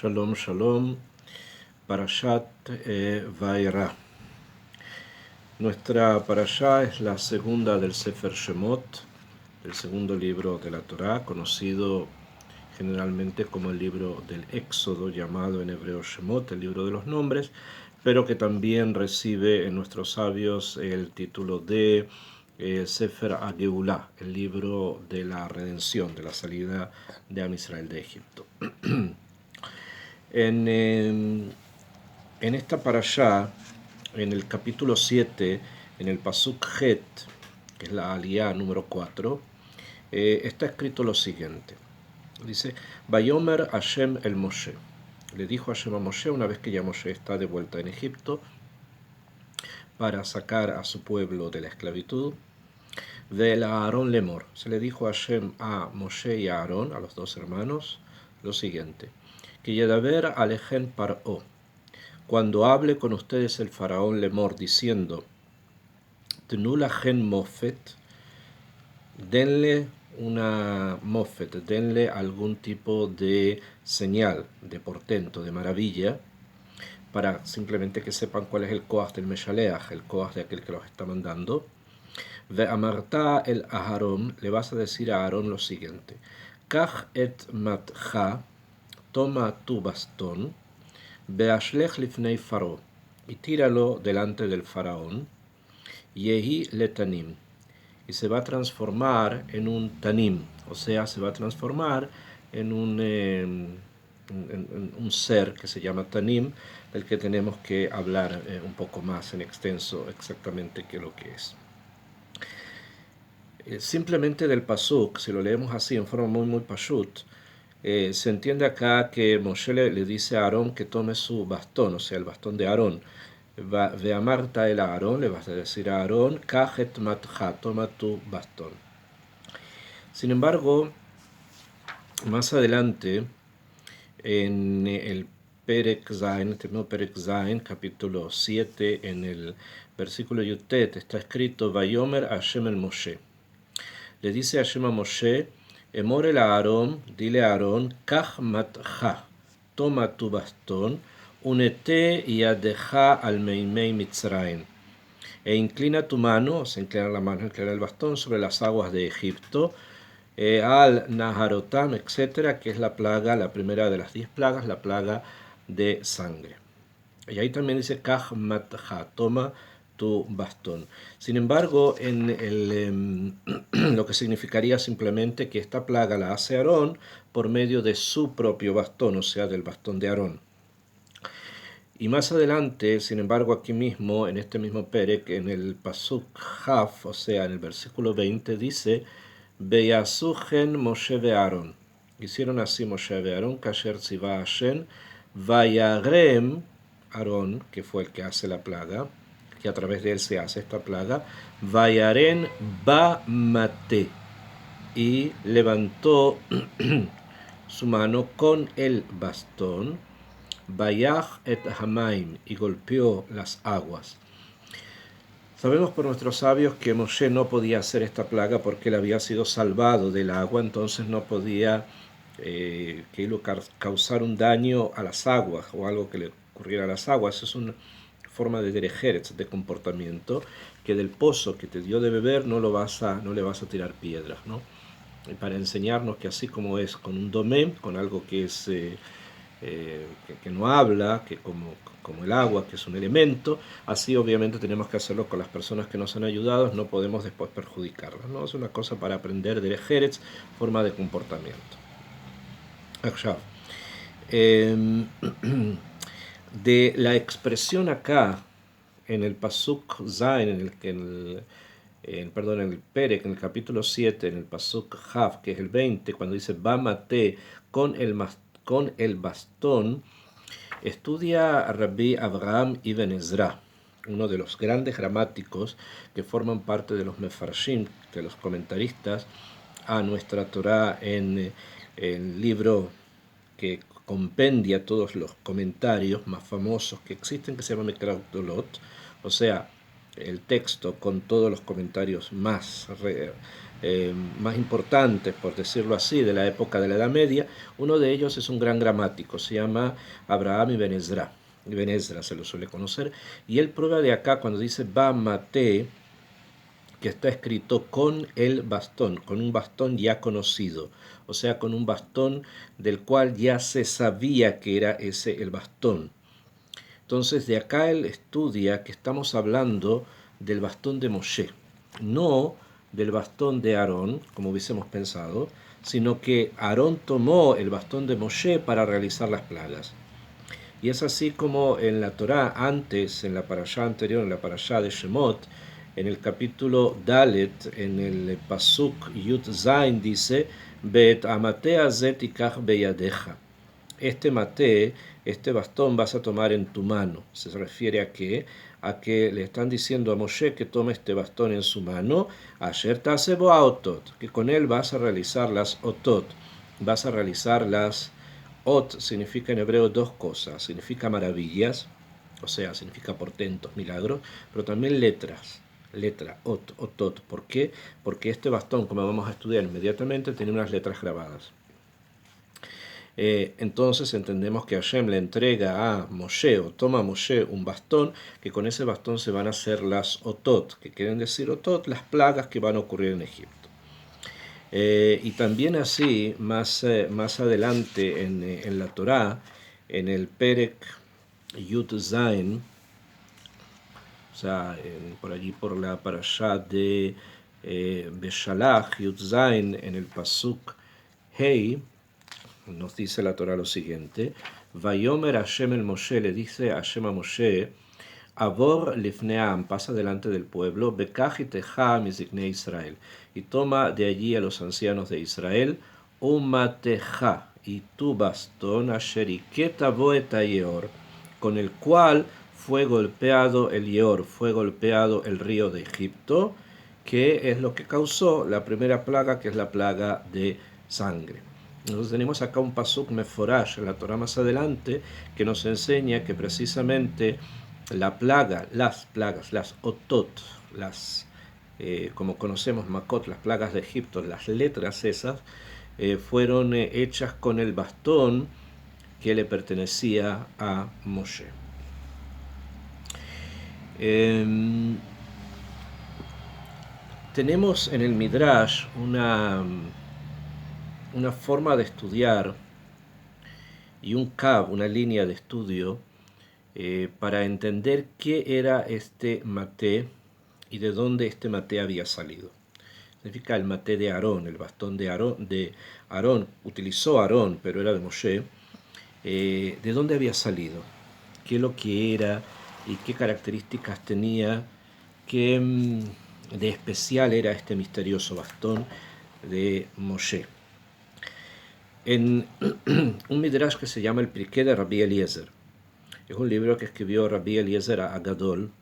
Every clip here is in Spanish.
Shalom, shalom, Parashat Vaera. Nuestra parashá es la segunda del Sefer Shemot, el segundo libro de la Torá, conocido generalmente como el libro del Éxodo, llamado en hebreo Shemot, el libro de los nombres, pero que también recibe en nuestros sabios el título de Sefer HaGeulah, el libro de la redención, de la salida de Am Israel de Egipto. En esta parashá, en el capítulo 7, en el Pasuk Het, que es la aliyá número 4, está escrito lo siguiente. Dice, Vayomer Hashem el Moshe. Le dijo Hashem a Moshe una vez que ya Moshe está de vuelta en Egipto para sacar a su pueblo de la esclavitud. Vel a Aarón lemor. Se le dijo a Hashem a Moshe y a Aarón, a los dos hermanos, lo siguiente. Que Yedaber alejen paró. Cuando hable con ustedes el faraón lemor diciendo, Tnu lachen mofet, denle una mofet, denle algún tipo de señal, de portento, de maravilla, para simplemente que sepan cuál es el koach del Meshaleach, el koach de aquel que los está mandando. Ve amarta el Aharón, le vas a decir a Aarón lo siguiente, Kach et matja, toma tu bastón, Beashlech lifnei faro, y tíralo delante del faraón, Yehi letanim, y se va a transformar en un tanim, o sea, se va a transformar en un ser que se llama tanim, del que tenemos que hablar un poco más en extenso exactamente qué es lo que es. Simplemente del pasuk, si lo leemos así en forma muy pashut, se entiende acá que Moshe le dice a Aarón que tome su bastón, o sea, el bastón de Aarón. Ve a Marta el Aarón, le vas a decir a Aarón, Kajet matja, toma tu bastón. Sin embargo, más adelante, en el Perek Zain, Perek Zain, capítulo 7, en el versículo Yutet, está escrito, Vayomer Hashem el Moshe. Le dice Hashem a Moshe, Emor el Aarón, dile a Aarón, Kach matja, toma tu bastón, unete yadeja al meimei Mitzrayim, e inclina tu mano, o sea, inclina la mano, inclina el bastón sobre las aguas de Egipto, al Naharotam, etcétera, que es la plaga, la primera de las 10 plagas, la plaga de sangre. Y ahí también dice Kach matja, toma tu bastón. Sin embargo, en lo que significaría simplemente que esta plaga la hace Aarón por medio de su propio bastón, o sea, del bastón de Aarón. Y más adelante, sin embargo, aquí mismo, en este mismo Perek, en el Pasuk Haf, o sea, en el versículo 20, dice, Beyasuchen Moshe ve Aarón. Hicieron así Moshe ve Aarón, Kasher Tziva Hashem, Vayagrem Aarón, que fue el que hace la plaga, que a través de él se hace esta plaga, Vayaren ba mate, y levantó su mano con el bastón, Vayach et hamaim, y golpeó las aguas. Sabemos por nuestros sabios que Moshe no podía hacer esta plaga porque él había sido salvado del agua, entonces no podía causar un daño a las aguas o algo que le ocurriera a las aguas. Eso es una forma de derejeret, de comportamiento, que del pozo que te dio de beber no le vas a tirar piedras, ¿no? Y para enseñarnos que así como es con un domem, con algo que es que no habla, que como el agua, que es un elemento, así obviamente tenemos que hacerlo con las personas que nos han ayudado, no podemos después perjudicarlas, ¿no? Es una cosa para aprender de Jerez, forma de comportamiento. De la expresión acá, en el Pasuk Zain, en el Perek, en el capítulo 7, en el Pasuk Hav, que es el 20, cuando dice Bamate con el bastón, estudia a Rabbi Abraham Ibn Ezra, uno de los grandes gramáticos que forman parte de los Mefarshim, de los comentaristas a nuestra Torá, en el libro que compendia todos los comentarios más famosos que existen, que se llama Mikra Gdolot, o sea, el texto con todos los comentarios más más importantes, por decirlo así, de la época de la Edad Media. Uno de ellos es un gran gramático, se llama Abraham Ibn Ezra. Ibn Ezra se lo suele conocer, y él prueba de acá cuando dice Bamate, que está escrito con el bastón, con un bastón ya conocido, o sea, con un bastón del cual ya se sabía que era ese el bastón. Entonces de acá él estudia que estamos hablando del bastón de Moshe, no del bastón de Aarón, como hubiésemos pensado, sino que Aarón tomó el bastón de Moshe para realizar las plagas. Y es así como en la Torá, antes, en la parashá anterior, en la parashá de Shemot, en el capítulo Dalet, en el Pasuk Yud Zain, dice, Bet amate azet ikach beyadeja. Este mate, este bastón vas a tomar en tu mano. Se refiere a qué? A que le están diciendo a Moshe que tome este bastón en su mano, Asher tasebo otot, que con él vas a realizar las otot, vas a realizar las ot, significa en hebreo dos cosas, significa maravillas, o sea, significa portentos, milagros, pero también letras, letra, ot, otot. ¿Por qué? Porque este bastón, como vamos a estudiar inmediatamente, tiene unas letras grabadas. Entonces entendemos que Hashem le entrega a Moshe, o toma a Moshe un bastón, que con ese bastón se van a hacer las otot, que quieren decir otot, las plagas que van a ocurrir en Egipto. Y también así, más adelante en la Torá, en el Perek Yud Zain, o sea, por allí por la parashá de Beshalach, Yud Zain, en el Pasuk Hei, nos dice la Torah lo siguiente: Vayomer Hashem el Moshe, le dice Hashem a Moshe, Avor lifneam, pasa delante del pueblo, Bekach itecha miziknei Israel, y toma de allí a los ancianos de Israel, Umateja, y tu bastón, Asher iketa bo et hayeor, con el cual fue golpeado el Yeor, fue golpeado el río de Egipto, que es lo que causó la primera plaga, que es la plaga de sangre. Entonces tenemos acá un pasuk meforash en la Torah más adelante que nos enseña que precisamente la plaga, las plagas, las otot, como conocemos makot, las plagas de Egipto, las letras esas, fueron hechas con el bastón que le pertenecía a Moshe. Tenemos en el Midrash una forma de estudiar y un cab, una línea de estudio para entender qué era este maté y de dónde este maté había salido. Significa el maté de Aarón, el bastón de Aarón, utilizó Aarón, pero era de Moshe. ¿De dónde había salido? ¿Qué es lo que era y qué características tenía? ¿Qué de especial era este misterioso bastón de Moshe? En un midrash que se llama el Pirkei de Rabbi Eliezer, es un libro que escribió Rabbi Eliezer Agadol.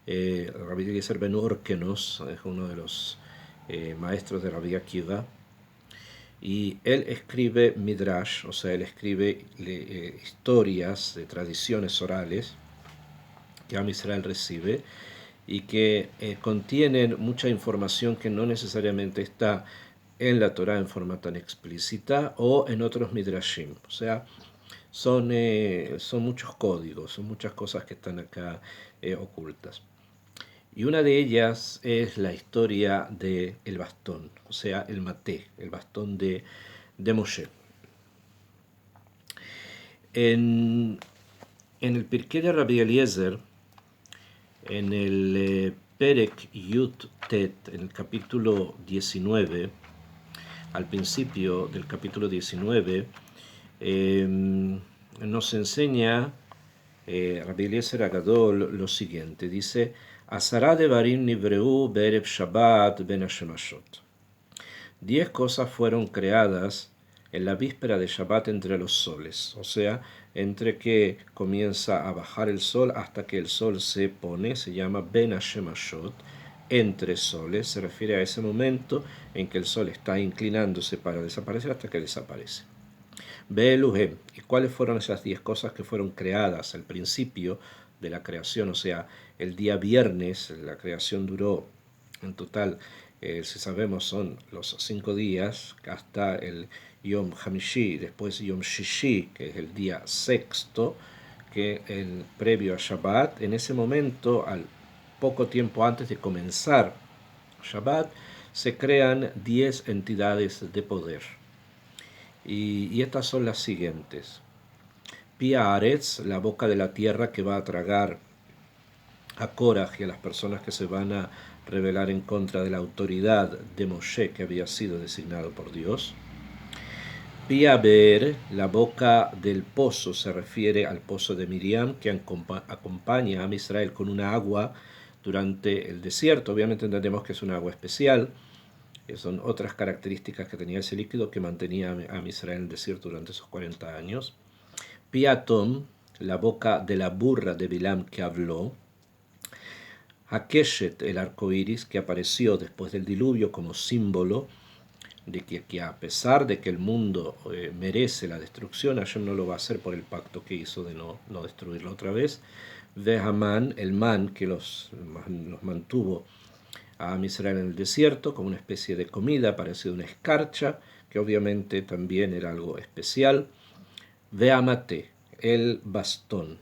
Rabbi Eliezer ben Orkenos es uno de los maestros de Rabbi Akiva, y él escribe midrash, o sea, él escribe historias de tradiciones orales que Am Israel recibe y que contienen mucha información que no necesariamente está en la Torah en forma tan explícita o en otros midrashim. O sea, son muchos códigos, son muchas cosas que están acá ocultas. Y una de ellas es la historia del bastón, o sea, el maté, el bastón de Moshe. En el Pirkei de Rabbi Eliezer, en el Perek Yut Tet, en el capítulo 19, al principio del capítulo 19, nos enseña Rabbi Eliezer Agadol lo siguiente, dice: Asara devarim nivreu be'erev Shabbat ben hashemashot. 10 cosas fueron creadas en la víspera de Shabbat entre los soles, o sea, entre que comienza a bajar el sol hasta que el sol se pone, se llama ben hashemashot, entre soles, se refiere a ese momento en que el sol está inclinándose para desaparecer hasta que desaparece. Be'eluhem, ¿y cuáles fueron esas 10 cosas que fueron creadas al principio de la creación? O sea, el día viernes la creación duró en total si sabemos son los 5 días hasta el Yom Hamishi, después Yom Shishi, que es el día sexto, que el previo a Shabbat. En ese momento, al poco tiempo antes de comenzar Shabbat, se crean 10 entidades de poder. Y estas son las siguientes. Pia Aretz, la boca de la tierra que va a tragar a Korah y a las personas que se van a rebelar en contra de la autoridad de Moshe que había sido designado por Dios. Pia Be'er, la boca del pozo, se refiere al pozo de Miriam que acompaña a Israel con una agua durante el desierto. Obviamente entendemos que es una agua especial, que son otras características que tenía ese líquido que mantenía a Israel en el desierto durante esos 40 años. Piatom, la boca de la burra de Bilam que habló. Hakeshet, el arco iris que apareció después del diluvio como símbolo de que a pesar de que el mundo merece la destrucción, Hashem no lo va a hacer por el pacto que hizo de no destruirlo otra vez. Ve Haman, el man que los mantuvo a Israel en el desierto como una especie de comida, parecida a una escarcha, que obviamente también era algo especial. Ve Amate, el bastón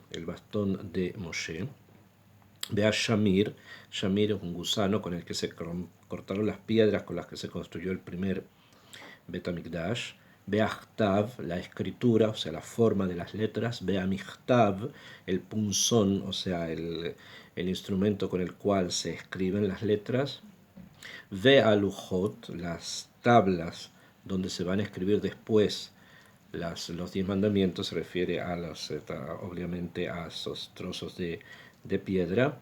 de Moshe. Ve a Shamir, Shamir es un gusano con el que se cortaron las piedras con las que se construyó el primer Bet HaMikdash. Ve a Chtav, la escritura, o sea, la forma de las letras. Ve a Michtav, el punzón, o sea, el instrumento con el cual se escriben las letras. Ve a Lujot, las tablas donde se van a escribir después los 10 mandamientos, se refiere a obviamente a esos trozos de piedra.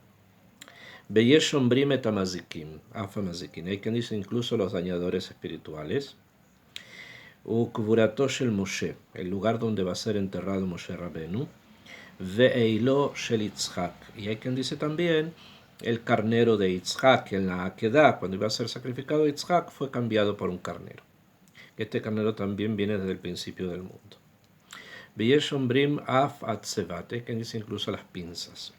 Beyesh ombrim et amazikim, afamazikim. Hay quien dice incluso los dañadores espirituales. Ukvurato shel Moshe, el lugar donde va a ser enterrado Moshe Rabenu. Ve'eilo shel Yitzhak. Y hay quien dice también el carnero de Yitzhak, en la Akedah, cuando iba a ser sacrificado Yitzhak, fue cambiado por un carnero. Este carnero también viene desde el principio del mundo. Beyesh ombrim af atzevate, que dice incluso las pinzas.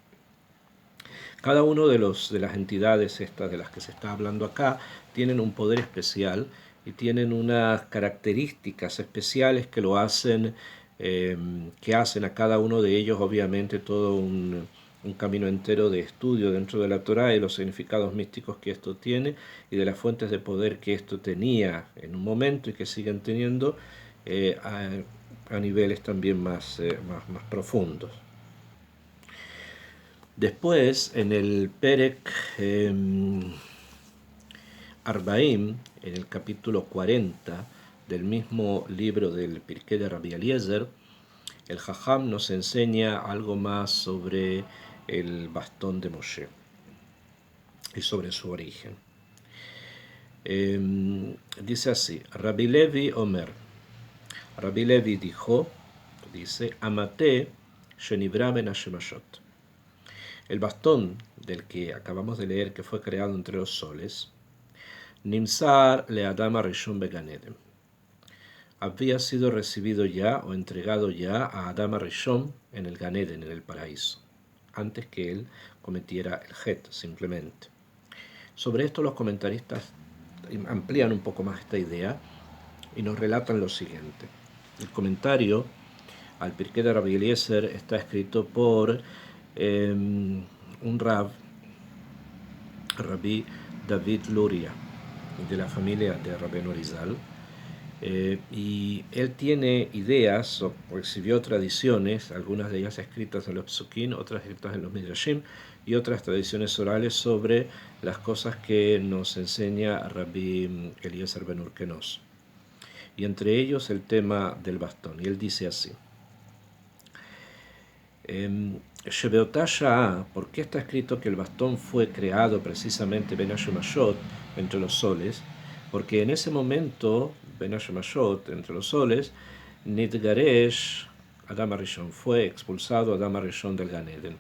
Cada uno de las entidades estas de las que se está hablando acá tienen un poder especial y tienen unas características especiales que lo hacen, que hacen a cada uno de ellos obviamente todo un camino entero de estudio dentro de la Torá y los significados místicos que esto tiene y de las fuentes de poder que esto tenía en un momento y que siguen teniendo a niveles también más profundos. Después, en el Perek Arbaim, en el capítulo 40 del mismo libro del Pirkei de Rabbi Eliezer, el Jajam nos enseña algo más sobre el bastón de Moshe y sobre su origen. Dice así, Rabbi Levi Omer, Rabbi Levi dice, Amate shenivra ben hashemashot. El bastón del que acabamos de leer que fue creado entre los soles, Nimsar le Adam Rishon Began Eden, había sido recibido ya o entregado ya a Adam Rishon en el Gan Eden, en el paraíso, antes que él cometiera el Het, simplemente. Sobre esto los comentaristas amplían un poco más esta idea y nos relatan lo siguiente. El comentario al Pirkei de Rabbi Eliezer está escrito por un Rabbi David Luria, de la familia de Rabbeinu Arizal, y él tiene ideas o recibió tradiciones, algunas de ellas escritas en los Psukim, otras escritas en los Midrashim, y otras tradiciones orales sobre las cosas que nos enseña Rabbi Eliezer ben Urkenos, y entre ellos el tema del bastón. Y él dice así, ¿por qué está escrito que el bastón fue creado precisamente Ben Hashemashot, entre los soles? Porque en ese momento, Ben Hashemashot, entre los soles, Nidgaresh, Adam Arishon, fue expulsado Adam Arishon del Gan Eden,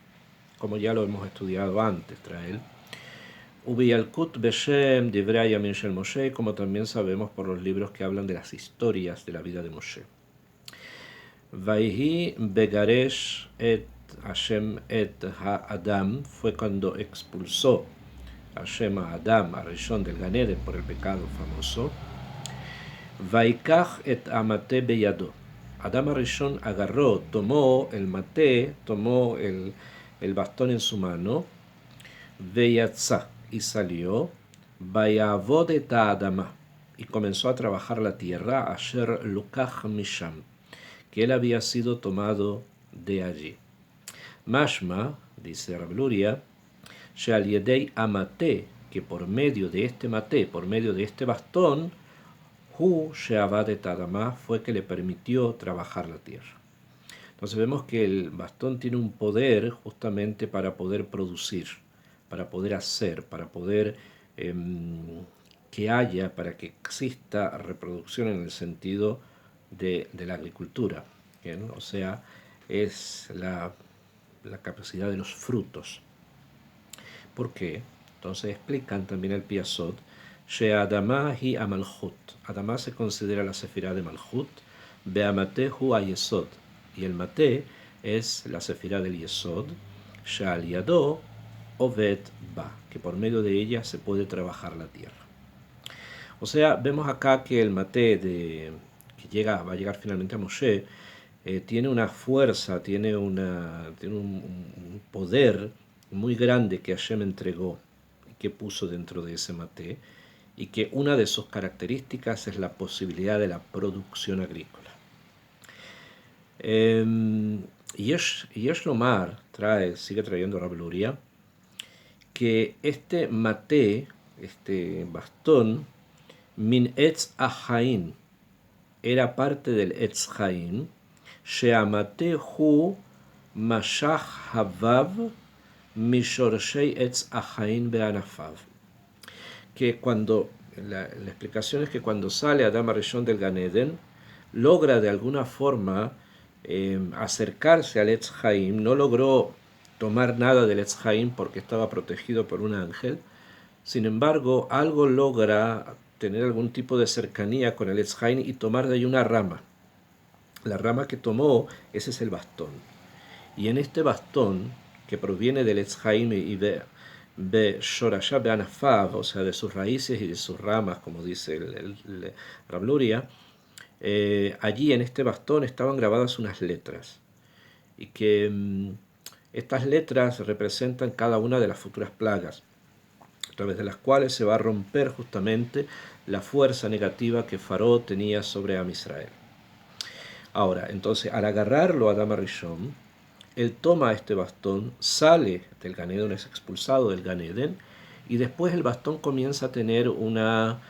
como ya lo hemos estudiado antes, trae él. Ubiyalkut Beshem Divrei Yamin Shel Moshe, como también sabemos por los libros que hablan de las historias de la vida de Moshe. Vaihi Begaresh et Hashem et Ha'adam, fue cuando expulsó Hashem a Adam, a Rishon del Gan Eden por el pecado famoso. Vaikach et amate beyado. Adam Rishon agarró, tomó el maté, tomó el bastón en su mano, veyatza, y salió, vayavod et Adama, y comenzó a trabajar la tierra, asher lukach misham, que él había sido tomado de allí. Mashma, dice Rav Luria, she'al yedei amate, que por medio de este maté, por medio de este bastón, Hu she'avad et Adama, fue que le permitió trabajar la tierra. Entonces vemos que el bastón tiene un poder justamente para poder producir, para poder hacer, para poder que haya, para que exista reproducción en el sentido de la agricultura, ¿bien? O sea, es la capacidad de los frutos. ¿Por qué? Entonces explican también el Piasot, she'adama hi amalchut. Adama se considera la sefirá de Malchut, be'amate hu ayesod. Y el maté es la sefirá del Yesod, she'al yado oved ba, que por medio de ella se puede trabajar la tierra. O sea, vemos acá que el maté que va a llegar finalmente a Moshe, tiene una fuerza, tiene un poder muy grande que Hashem entregó y que puso dentro de ese maté, y que una de sus características es la posibilidad de la producción agrícola. Yesh Lomar sigue trayendo Rav Luria, que este maté, este bastón, min etz ahain, era parte del etz hain, she'amate hu mashach havav mishorshei etz ahain be'anafav. Que cuando, la explicación es que cuando sale Adam Rishon del Gan Eden, logra de alguna forma acercarse al Etz Haim, no logró tomar nada del Etz Haim porque estaba protegido por un ángel, sin embargo, algo logra tener algún tipo de cercanía con el Etz Haim y tomar de ahí una rama. La rama que tomó, ese es el bastón. Y en este bastón, que proviene del Etz Haim y de Shorashá be'anafav, o sea, de sus raíces y de sus ramas, como dice el Rav Luria, allí en este bastón estaban grabadas unas letras, y que estas letras representan cada una de las futuras plagas, a través de las cuales se va a romper justamente la fuerza negativa que Faró tenía sobre Am Israel. Ahora, entonces, al agarrarlo a Adam Rishon, él toma este bastón, sale del Gan Eden, es expulsado del Gan Eden, y después el bastón comienza a tener una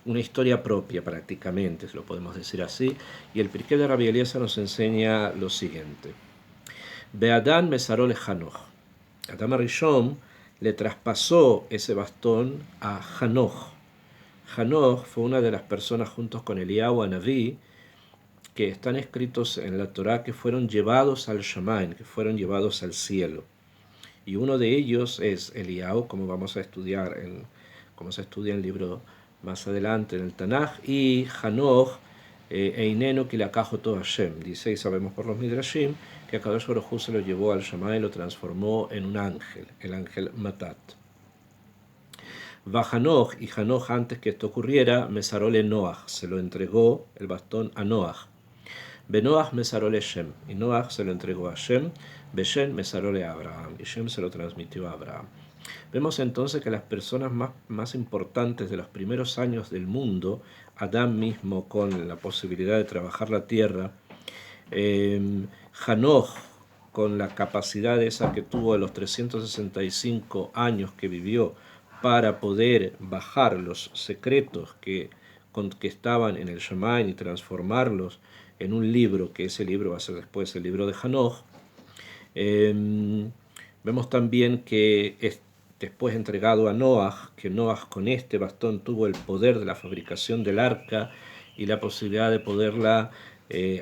historia propia prácticamente, si lo podemos decir así, y el Pirkei de Rabbi Eliezer nos enseña lo siguiente. Be'adán mesaró le Hanoch. Adam Rishon le traspasó ese bastón a Hanoch. Hanoch fue una de las personas juntos con Eliyahu Naví que están escritos en la Torá que fueron llevados al Shamaim, que fueron llevados al cielo. Y uno de ellos es Eliyahu, como vamos a estudiar, como se estudia en el libro más adelante en el Tanaj, y Hanoch, Einenu Kilakajo to Hashem. Dice, y sabemos por los Midrashim, que Akadosh Baruj Hu se lo llevó al Shamaim y lo transformó en un ángel, el ángel Matat. Va Hanoch, y Hanoch, antes que esto ocurriera, Mesarole Noach, se lo entregó el bastón a Noach. Benoach mesarole Shem, y Noach se lo entregó a Shem, Beshem mesarole a Abraham, y Shem se lo transmitió a Abraham. Vemos entonces que las personas más importantes de los primeros años del mundo, Adán mismo con la posibilidad de trabajar la tierra, Hanoch con la capacidad esa que tuvo de los 365 años que vivió para poder bajar los secretos que estaban en el Shamaim y transformarlos en un libro, que ese libro va a ser después el libro de Hanoch. Vemos también que es después entregado a Noach, que Noach con este bastón tuvo el poder de la fabricación del arca y la posibilidad de poderla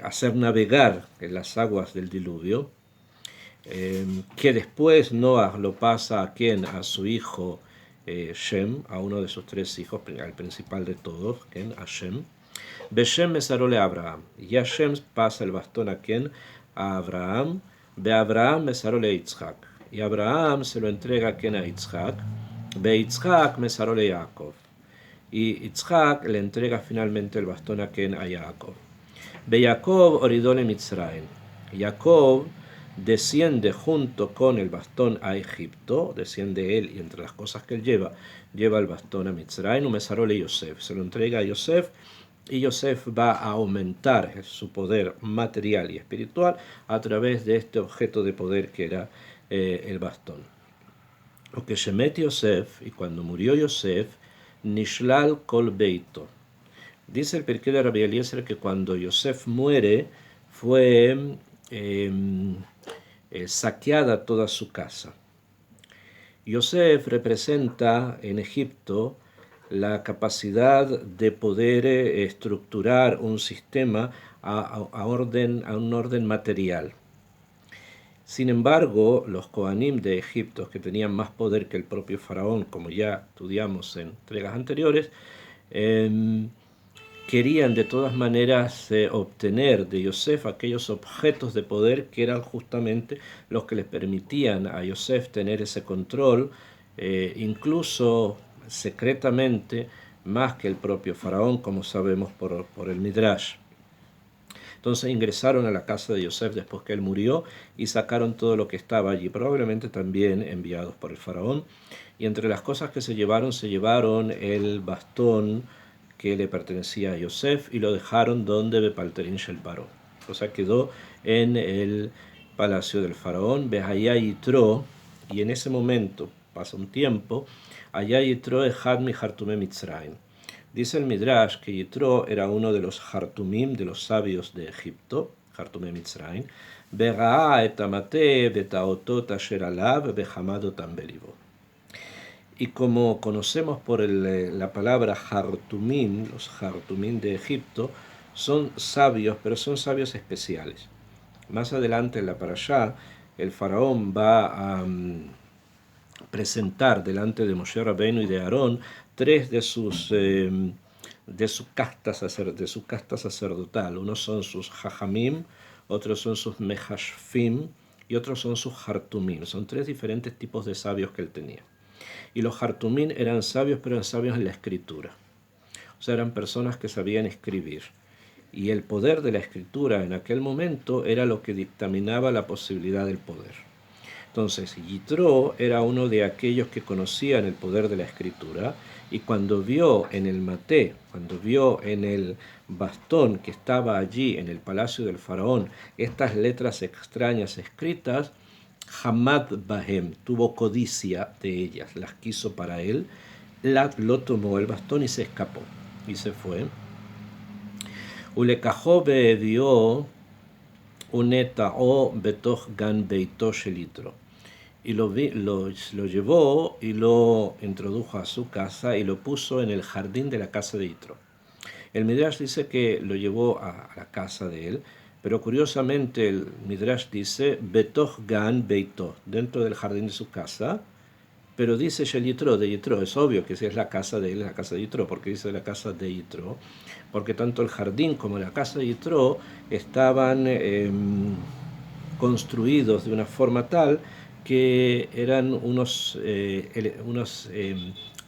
hacer navegar en las aguas del diluvio, que después Noach lo pasa a quien, a su hijo Shem, a uno de sus tres hijos, al principal de todos, a Shem. Beshem mesarole a Abraham, y a Shem pasa el bastón a quien, a Abraham. Be Abraham mesarole a Yitzhak, y Abraham se lo entrega a quien, a Yitzhak. Beitzhak mesaró le Jacob. Y Yitzhak le entrega finalmente el bastón a Ken a Jacob. Be Jacob oridole Mitzrayim. Jacob desciende junto con el bastón a Egipto, desciende él y entre las cosas que él lleva el bastón a Mitzrayim, un mesarole Yosef, se lo entrega a Yosef y Yosef va a aumentar su poder material y espiritual a través de este objeto de poder que era el bastón. O que Shemet Yosef, y cuando murió Yosef, Nishlal Kol Beito. Dice el Pirkei de Rabbi Eliezer que cuando Yosef muere fue saqueada toda su casa. Yosef representa en Egipto la capacidad de poder estructurar un sistema a un orden material. Sin embargo, los Kohanim de Egipto, que tenían más poder que el propio faraón, como ya estudiamos en entregas anteriores, querían de todas maneras obtener de Yosef aquellos objetos de poder que eran justamente los que les permitían a Yosef tener ese control, incluso secretamente, más que el propio faraón, como sabemos por el Midrash. Entonces ingresaron a la casa de Yosef después que él murió y sacaron todo lo que estaba allí, probablemente también enviados por el faraón. Y entre las cosas que se llevaron el bastón que le pertenecía a Yosef y lo dejaron donde Bepalterín Shel Paró. O sea, quedó en el palacio del faraón, Behayá Yitro, y en ese momento, pasa un tiempo, Hayá Yitro Ejad mi Hartumé Mitzrayim. Dice el Midrash que Yitro era uno de los Hartumim, de los sabios de Egipto, Hartumé Mitzrayim, Bera'a et amate betaotot asher alav behamadot ambelibo. Y como conocemos por la palabra Hartumim, los Hartumim de Egipto son sabios, pero son sabios especiales. Más adelante en la parashá, el faraón va a presentar delante de Moshe Rabbeinu y de Aarón tres de su casta sacerdotal. Unos son sus Jajamim, otros son sus Mehashfim y otros son sus Hartumim. Son tres diferentes tipos de sabios que él tenía. Y los Hartumim eran sabios, pero eran sabios en la escritura. O sea, eran personas que sabían escribir. Y el poder de la escritura en aquel momento era lo que dictaminaba la posibilidad del poder. Entonces, Yitro era uno de aquellos que conocían el poder de la escritura y cuando vio en el maté, cuando vio en el bastón que estaba allí en el palacio del faraón estas letras extrañas escritas, Hamad Bahem, tuvo codicia de ellas, las quiso para él, lo tomó el bastón y se escapó, y se fue. Ulekajó be'edio uneta'o betoch gan beito shel Yitro. Y lo llevó y lo introdujo a su casa y lo puso en el jardín de la casa de Yitro. El Midrash dice que lo llevó a la casa de él, pero curiosamente el Midrash dice Betoch Gan Beito, dentro del jardín de su casa, pero dice Shel Yitro, de Yitro. Es obvio que si es la casa de él, es la casa de Yitro, porque dice la casa de Yitro, porque tanto el jardín como la casa de Yitro estaban construidos de una forma tal que eran unos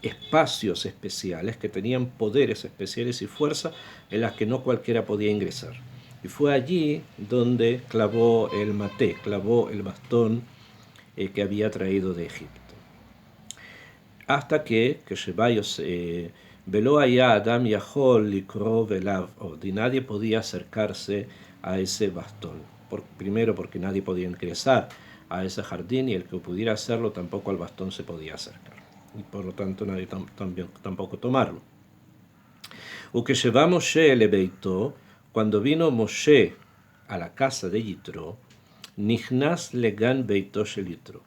espacios especiales que tenían poderes especiales y fuerza en las que no cualquiera podía ingresar. Y fue allí donde clavó el maté, clavó el bastón que había traído de Egipto. Hasta que Shebayos veló allá Adam Yahol Likro Velav Od, y nadie podía acercarse a ese bastón. Primero porque nadie podía ingresar a ese jardín y el que pudiera hacerlo tampoco al bastón se podía acercar. Y por lo tanto nadie tampoco tomarlo. O que lleva Moshe le beitó, cuando vino Moshe a la casa de Yitro, Nichnas legan beitó shel Yitro.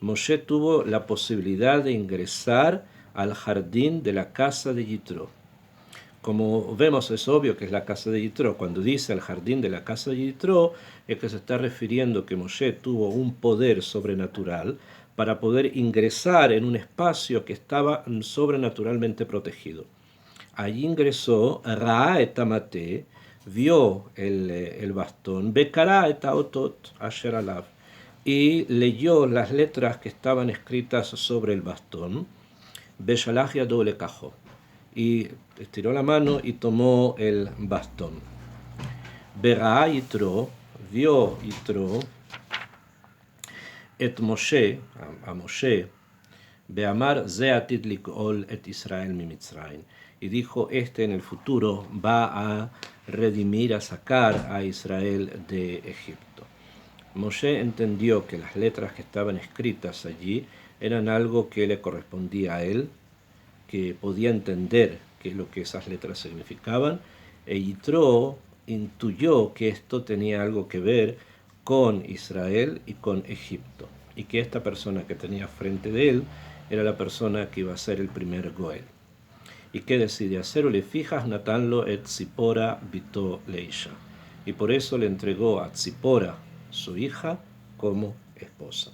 Moshe tuvo la posibilidad de ingresar al jardín de la casa de Yitro. Como vemos, es obvio que es la casa de Yitro. Cuando dice el jardín de la casa de Yitro, es que se está refiriendo que Moshe tuvo un poder sobrenatural para poder ingresar en un espacio que estaba sobrenaturalmente protegido. Allí ingresó, Ra'a et amate, vio el bastón, Bekara et aotot asher alav, y leyó las letras que estaban escritas sobre el bastón, Beshalach yado lekajó, y estiró la mano y tomó el bastón. Bera'a Yitro, vio Yitro et Moshe, a Moshe, Beamar ze atid likol et Israel mi Mitzrayim, y dijo, este en el futuro va a redimir, a sacar a Israel de Egipto. Moshe entendió que las letras que estaban escritas allí eran algo que le correspondía a él, que podía entender qué es lo que esas letras significaban, e Yitro intuyó que esto tenía algo que ver con Israel y con Egipto, y que esta persona que tenía frente de él era la persona que iba a ser el primer Goel. ¿Y qué decide hacer? Le fijas Natanlo et Tzipora bito leisha, y por eso le entregó a Tzipora, su hija, como esposa.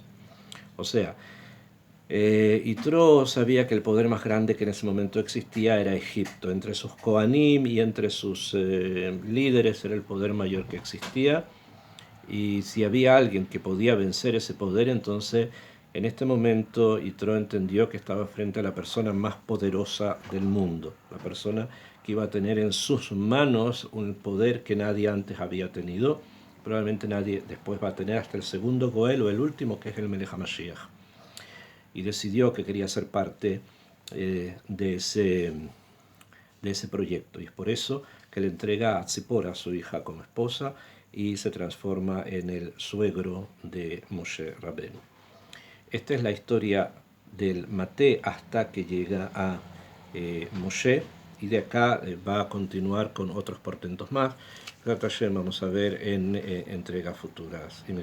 O sea, Yitro sabía que el poder más grande que en ese momento existía era Egipto. Entre sus Kohanim y entre sus líderes era el poder mayor que existía. Y si había alguien que podía vencer ese poder, entonces en este momento Yitro entendió que estaba frente a la persona más poderosa del mundo, la persona que iba a tener en sus manos un poder que nadie antes había tenido. Probablemente nadie después va a tener hasta el segundo Goel o el último, que es el Melech HaMashiach. Y decidió que quería ser parte de ese proyecto. Y es por eso que le entrega a Tzipora, su hija, como esposa, y se transforma en el suegro de Moshe Rabbeinu. Esta es la historia del Maté hasta que llega a Moshe, y de acá va a continuar con otros portentos más. Vamos a ver en entregas futuras. Y